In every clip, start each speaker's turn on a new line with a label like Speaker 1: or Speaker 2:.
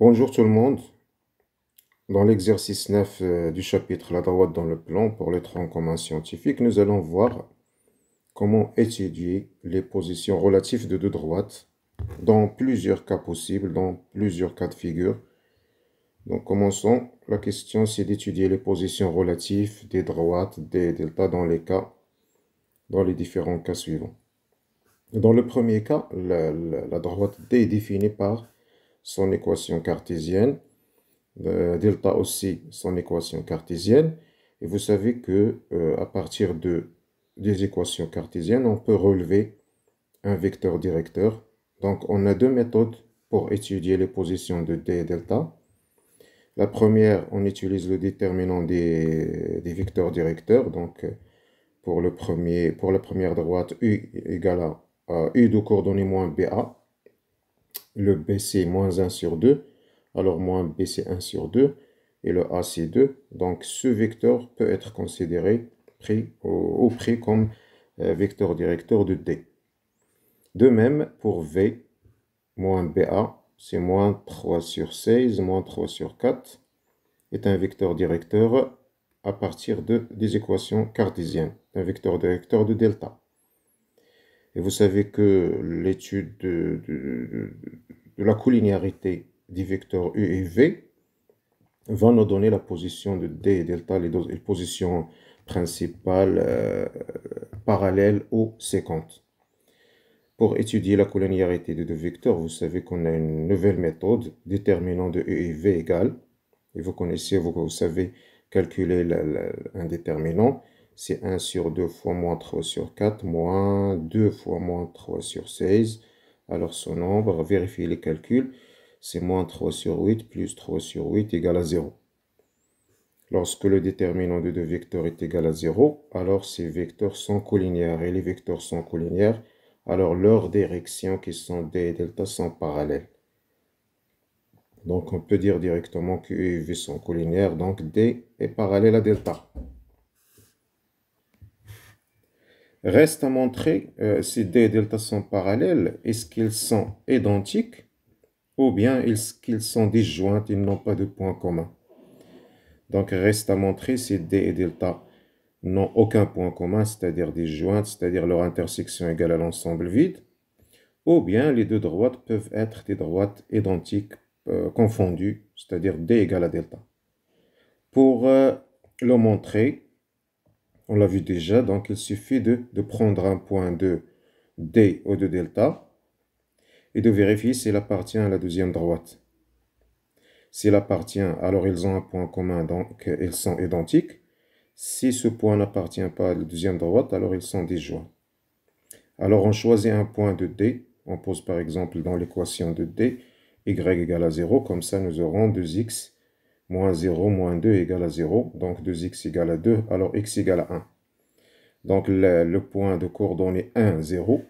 Speaker 1: Bonjour tout le monde. Dans l'exercice 9 du chapitre La droite dans le plan pour les troncs communs scientifiques, nous allons voir comment étudier les positions relatives de deux droites dans plusieurs cas possibles, dans plusieurs cas de figure. Donc commençons. La question c'est d'étudier les positions relatives des droites des deltas dans les différents cas suivants. Dans le premier cas, la droite D est définie par son équation cartésienne. Delta aussi son équation cartésienne. Et vous savez que à partir des équations cartésiennes, on peut relever un vecteur directeur. Donc, on a deux méthodes pour étudier les positions de D et delta. La première, on utilise le déterminant des vecteurs directeurs. Donc, pour la première droite, U égale à U de coordonnées moins BA. Le B, c'est moins 1 sur 2. Alors, moins B, c'est 1 sur 2. Et le A, c'est 2. Donc, ce vecteur peut être considéré pris comme vecteur directeur de D. De même, pour V, moins BA, c'est moins 3 sur 16, moins 3 sur 4, est un vecteur directeur à partir des équations cartésiennes, un vecteur directeur de delta. Et vous savez que l'étude de la collinéarité des vecteurs U et V va nous donner la position de D et delta, les positions principales parallèles ou séquentes. Pour étudier la collinéarité de deux vecteurs, vous savez qu'on a une nouvelle méthode, déterminant de U et V égale, et vous savez calculer un déterminant, c'est 1 sur 2 fois moins 3 sur 4, moins 2 fois moins 3 sur 16. Alors ce nombre, vérifiez les calculs, c'est moins 3 sur 8 plus 3 sur 8 égale à 0. Lorsque le déterminant de deux vecteurs est égal à 0, alors ces vecteurs sont collinéaires. Et les vecteurs sont collinéaires, alors leurs directions qui sont D et delta sont parallèles. Donc on peut dire directement que U et V sont collinéaires, donc D est parallèle à delta. Reste à montrer si D et delta sont parallèles, est-ce qu'ils sont identiques ou bien est-ce qu'ils sont disjoints, ils n'ont pas de point commun. Donc reste à montrer si D et delta n'ont aucun point commun, c'est-à-dire disjointes, c'est-à-dire leur intersection égale à l'ensemble vide, ou bien les deux droites peuvent être des droites identiques confondues, c'est-à-dire D égale à delta. Pour le montrer, on l'a vu déjà, donc il suffit de prendre un point de D ou de delta et de vérifier s'il appartient à la deuxième droite. S'il appartient, alors ils ont un point commun, donc ils sont identiques. Si ce point n'appartient pas à la deuxième droite, alors ils sont disjoints. Alors on choisit un point de D, on pose par exemple dans l'équation de D, y égale à 0, comme ça nous aurons 2x moins 0 moins 2 égale à 0, donc 2x égale à 2, alors x égale à 1. Donc le point de coordonnées 1, 0,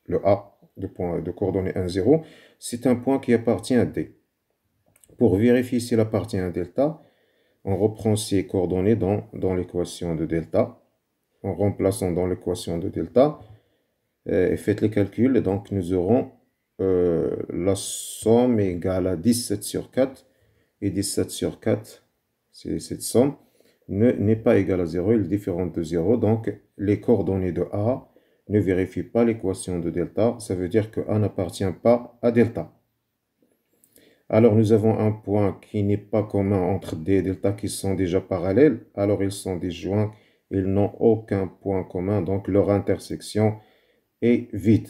Speaker 1: le A de point de coordonnées 1, 0, c'est un point qui appartient à D. Pour vérifier s'il appartient à delta, on reprend ces coordonnées dans l'équation de delta, en remplaçant dans l'équation de delta, et faites les calculs, et donc nous aurons la somme égale à 17 sur 4, et 17 sur 4, c'est cette somme, n'est pas égale à 0, il est différente de 0, donc les coordonnées de A ne vérifient pas l'équation de delta, ça veut dire que A n'appartient pas à delta. Alors nous avons un point qui n'est pas commun entre D et delta qui sont déjà parallèles, alors ils sont disjoints, ils n'ont aucun point commun, donc leur intersection est vide.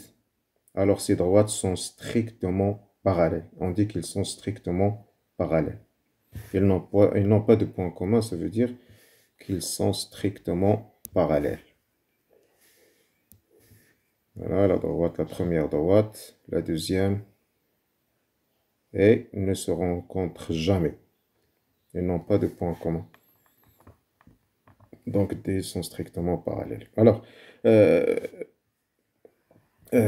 Speaker 1: Alors ces droites sont strictement parallèles. On dit qu'ils sont strictement parallèles. Ils n'ont pas de point commun, ça veut dire qu'ils sont strictement parallèles. Voilà la droite, la première droite, la deuxième, et ne se rencontrent jamais. Ils n'ont pas de point commun. Donc, D sont strictement parallèles. Alors,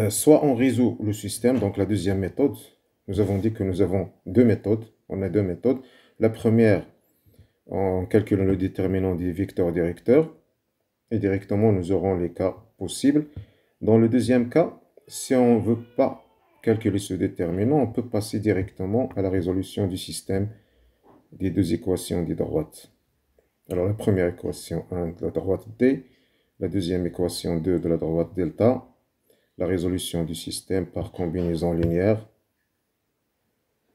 Speaker 1: soit on résout le système, donc la deuxième méthode. Nous avons dit que nous avons deux méthodes. On a deux méthodes. La première, en calculant le déterminant des vecteurs directeurs. Et directement, nous aurons les cas possibles. Dans le deuxième cas, si on ne veut pas calculer ce déterminant, on peut passer directement à la résolution du système des deux équations des droites. Alors la première équation 1 de la droite D, la deuxième équation 2 de la droite delta, la résolution du système par combinaison linéaire.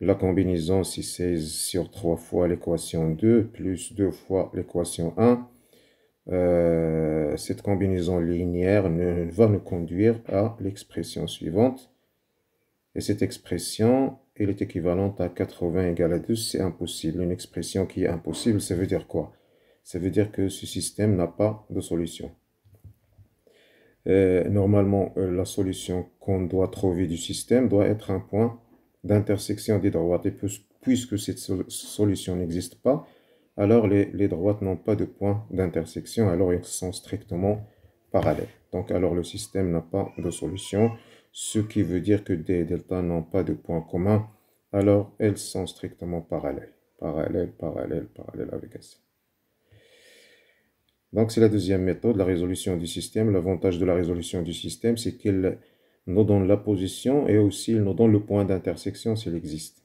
Speaker 1: La combinaison, c'est 16 sur 3 fois l'équation 2, plus 2 fois l'équation 1. Cette combinaison linéaire va nous conduire à l'expression suivante. Et cette expression, elle est équivalente à 80 égale à 2. C'est impossible. Une expression qui est impossible, ça veut dire quoi? Ça veut dire que ce système n'a pas de solution. Normalement, la solution qu'on doit trouver du système doit être un point d'intersection des droites. Et puisque cette solution n'existe pas, alors les droites n'ont pas de point d'intersection, alors ils sont strictement parallèles. Donc alors le système n'a pas de solution, ce qui veut dire que D et delta n'ont pas de point commun, alors elles sont strictement parallèles. Parallèles avec S. Donc c'est la deuxième méthode, la résolution du système. L'avantage de la résolution du système, c'est qu'elle nous donne la position et aussi il nous donne le point d'intersection s'il existe.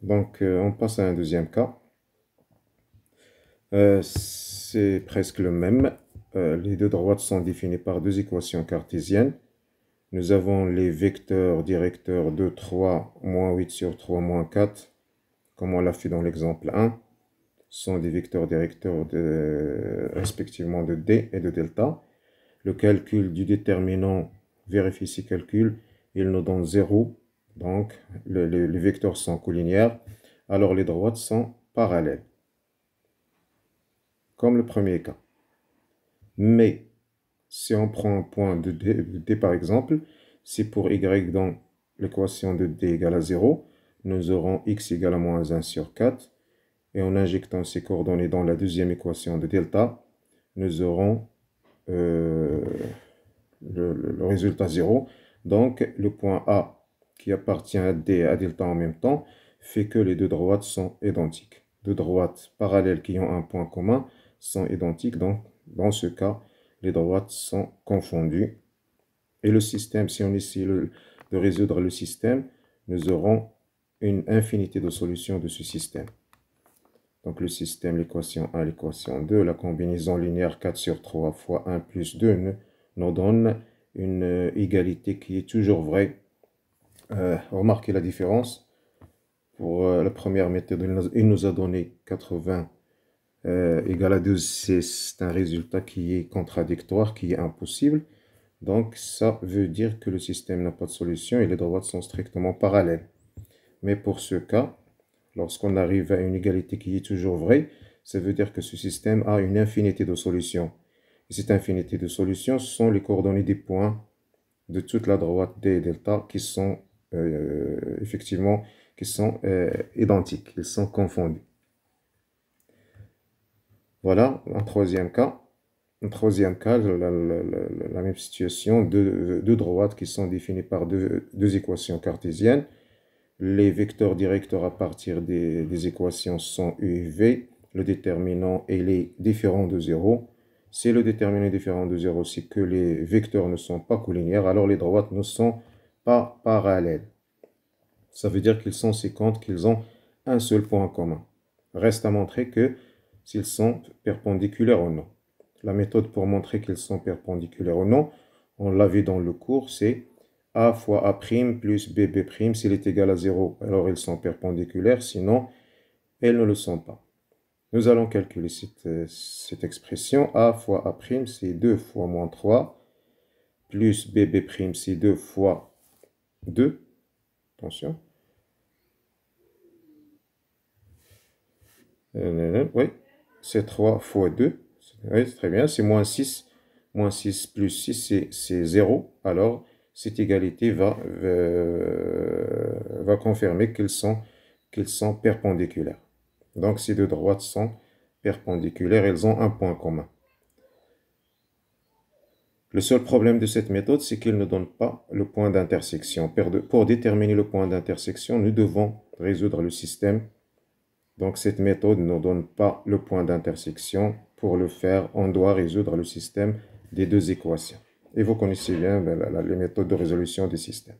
Speaker 1: Donc on passe à un deuxième cas. C'est presque le même. Les deux droites sont définies par deux équations cartésiennes. Nous avons les vecteurs directeurs de 3, moins 8 sur 3, moins 4, comme on l'a fait dans l'exemple 1. Sont des vecteurs directeurs respectivement de D et de delta. Le calcul du déterminant, vérifie ces calculs, il nous donne 0. Donc, les vecteurs sont collinéaires. Alors, les droites sont parallèles. Comme le premier cas. Mais, si on prend un point de D par exemple, si pour Y dans l'équation de D égale à 0, nous aurons X égale à moins 1 sur 4. Et en injectant ces coordonnées dans la deuxième équation de delta, nous aurons le résultat 0. Donc, le point A qui appartient à D et à delta en même temps fait que les deux droites sont identiques. Deux droites parallèles qui ont un point commun sont identiques. Donc, dans ce cas, les droites sont confondues. Et le système, si on essaie de résoudre le système, nous aurons une infinité de solutions de ce système. Donc le système, l'équation 1, l'équation 2, la combinaison linéaire 4 sur 3 fois 1 plus 2 nous donne une égalité qui est toujours vraie. Remarquez la différence. Pour la première méthode, il nous a donné 80 égale à 2. C'est un résultat qui est contradictoire, qui est impossible. Donc ça veut dire que le système n'a pas de solution et les droites sont strictement parallèles. Mais pour ce cas, lorsqu'on arrive à une égalité qui est toujours vraie, ça veut dire que ce système a une infinité de solutions. Et cette infinité de solutions sont les coordonnées des points de toute la droite D et delta qui sont effectivement identiques, ils sont confondus. Voilà, un troisième cas. Un troisième cas, la même situation, deux droites qui sont définies par deux équations cartésiennes. Les vecteurs directeurs à partir des équations sont U et V. Le déterminant est différent de 0. Si le déterminant est différent de 0, c'est que les vecteurs ne sont pas collinéaires, alors les droites ne sont pas parallèles. Ça veut dire qu'ils sont si compte qu'ils ont un seul point commun. Reste à montrer que s'ils sont perpendiculaires ou non. La méthode pour montrer qu'ils sont perpendiculaires ou non, on l'a vu dans le cours, c'est A fois A' plus BB', s'il est égal à 0, alors ils sont perpendiculaires, sinon, elles ne le sont pas. Nous allons calculer cette expression. A fois A', c'est 2 fois moins 3, plus BB', c'est 2 fois 2. Attention. Oui, c'est 3 fois 2. Oui, c'est très bien, c'est moins 6. Moins 6 plus 6, c'est 0. Alors, cette égalité va confirmer qu'ils sont perpendiculaires. Donc, ces deux droites sont perpendiculaires, elles ont un point commun. Le seul problème de cette méthode, c'est qu'il ne donne pas le point d'intersection. Pour déterminer le point d'intersection, nous devons résoudre le système. Donc, cette méthode ne donne pas le point d'intersection. Pour le faire, on doit résoudre le système des deux équations. Et vous connaissez bien les méthodes de résolution des systèmes.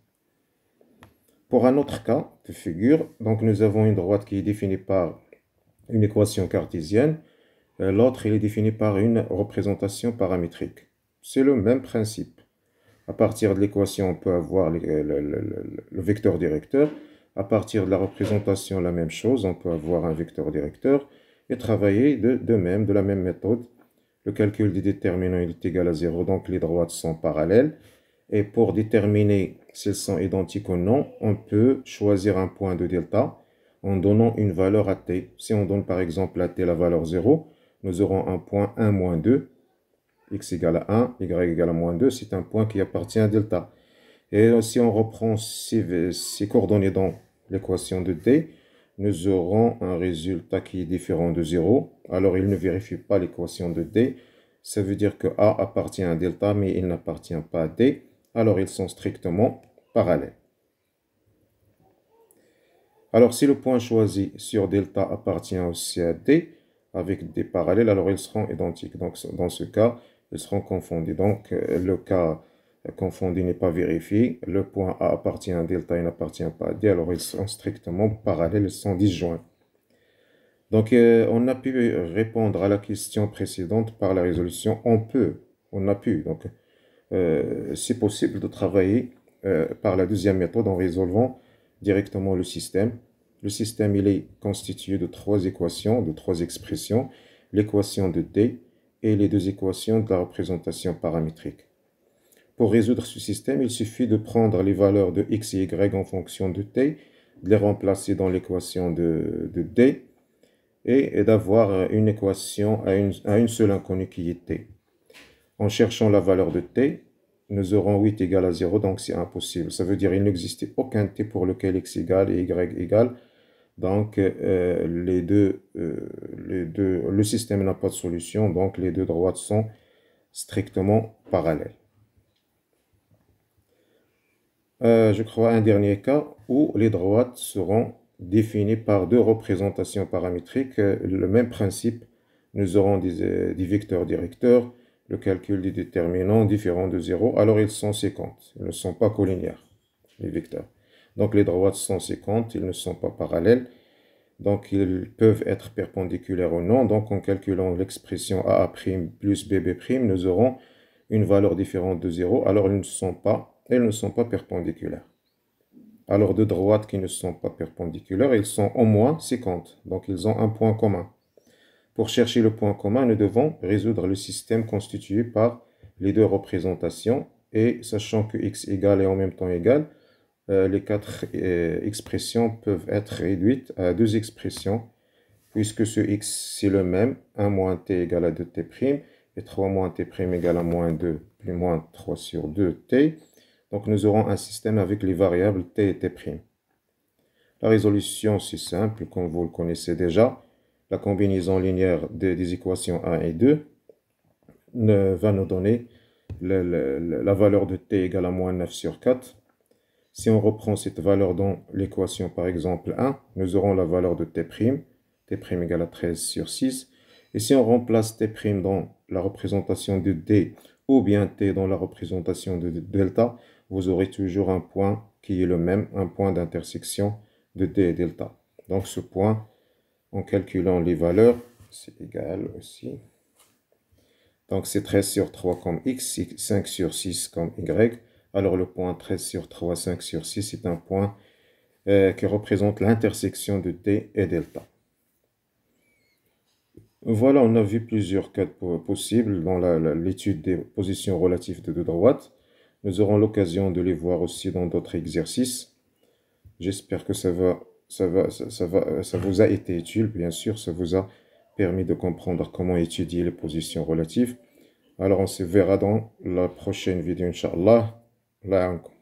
Speaker 1: Pour un autre cas de figure, donc nous avons une droite qui est définie par une équation cartésienne. L'autre, il est défini par une représentation paramétrique. C'est le même principe. À partir de l'équation, on peut avoir le vecteur directeur. À partir de la représentation, la même chose, on peut avoir un vecteur directeur et travailler de même, de la même méthode. Le calcul des déterminants est égal à 0, donc les droites sont parallèles. Et pour déterminer s'ils sont identiques ou non, on peut choisir un point de delta en donnant une valeur à t. Si on donne par exemple à t la valeur 0, nous aurons un point 1 moins 2, x égale à 1, y égale à moins 2, c'est un point qui appartient à delta. Et si on reprend ces coordonnées dans l'équation de d, nous aurons un résultat qui est différent de 0. Alors il ne vérifie pas l'équation de d. Ça veut dire que a appartient à delta, mais il n'appartient pas à d. Alors ils sont strictement parallèles. Alors si le point choisi sur delta appartient aussi à d, avec des parallèles, alors ils seront identiques. Donc dans ce cas, ils seront confondus. Donc le cas confondu n'est pas vérifié. Le point A appartient à delta, il n'appartient pas à D, alors ils sont strictement parallèles, ils sont disjoints. Donc on a pu répondre à la question précédente par la résolution on a pu. Donc c'est possible de travailler par la deuxième méthode en résolvant directement le système. Le système, il est constitué de trois équations, de trois expressions, l'équation de D et les deux équations de la représentation paramétrique. Pour résoudre ce système, il suffit de prendre les valeurs de x et y en fonction de t, de les remplacer dans l'équation de D et d'avoir une équation à une seule inconnue qui est t. En cherchant la valeur de t, nous aurons 8 égale à 0, donc c'est impossible. Ça veut dire qu'il n'existait aucun t pour lequel x égale et y égale. Donc le système n'a pas de solution, donc les deux droites sont strictement parallèles. Je crois un dernier cas où les droites seront définies par deux représentations paramétriques. Le même principe, nous aurons des vecteurs directeurs, le calcul des déterminants différents de 0. Alors ils sont séquentes, ils ne sont pas colliniaires, les vecteurs. Donc les droites sont séquentes, ils ne sont pas parallèles. Donc ils peuvent être perpendiculaires ou non. Donc en calculant l'expression AA' plus BB', nous aurons une valeur différente de 0. Alors ils ne sont pas perpendiculaires. Alors deux droites qui ne sont pas perpendiculaires, ils sont au moins séquentes. Donc ils ont un point commun. Pour chercher le point commun, nous devons résoudre le système constitué par les deux représentations. Et sachant que x égale et en même temps égal, les quatre expressions peuvent être réduites à deux expressions, puisque ce x c'est le même, 1 moins t égale à 2t', et 3 moins t' égale à moins 2, plus moins 3 sur 2t. Donc nous aurons un système avec les variables t et t'. La résolution, c'est simple, comme vous le connaissez déjà. La combinaison linéaire des équations 1 et 2 va nous donner la valeur de t égale à moins 9 sur 4. Si on reprend cette valeur dans l'équation par exemple 1, nous aurons la valeur de t', t' égale à 13 sur 6. Et si on remplace t' dans la représentation de d ou bien t dans la représentation de delta, vous aurez toujours un point qui est le même, un point d'intersection de d et delta. Donc ce point, en calculant les valeurs, c'est égal aussi. Donc c'est 13 sur 3 comme x, 5 sur 6 comme y. Alors le point 13 sur 3, 5 sur 6, c'est un point qui représente l'intersection de t et delta. Voilà, on a vu plusieurs cas possibles dans l'étude des positions relatives de deux droites. Nous aurons l'occasion de les voir aussi dans d'autres exercices. J'espère que ça vous a été utile, bien sûr, ça vous a permis de comprendre comment étudier les positions relatives. Alors on se verra dans la prochaine vidéo, Inch'Allah. Là encore.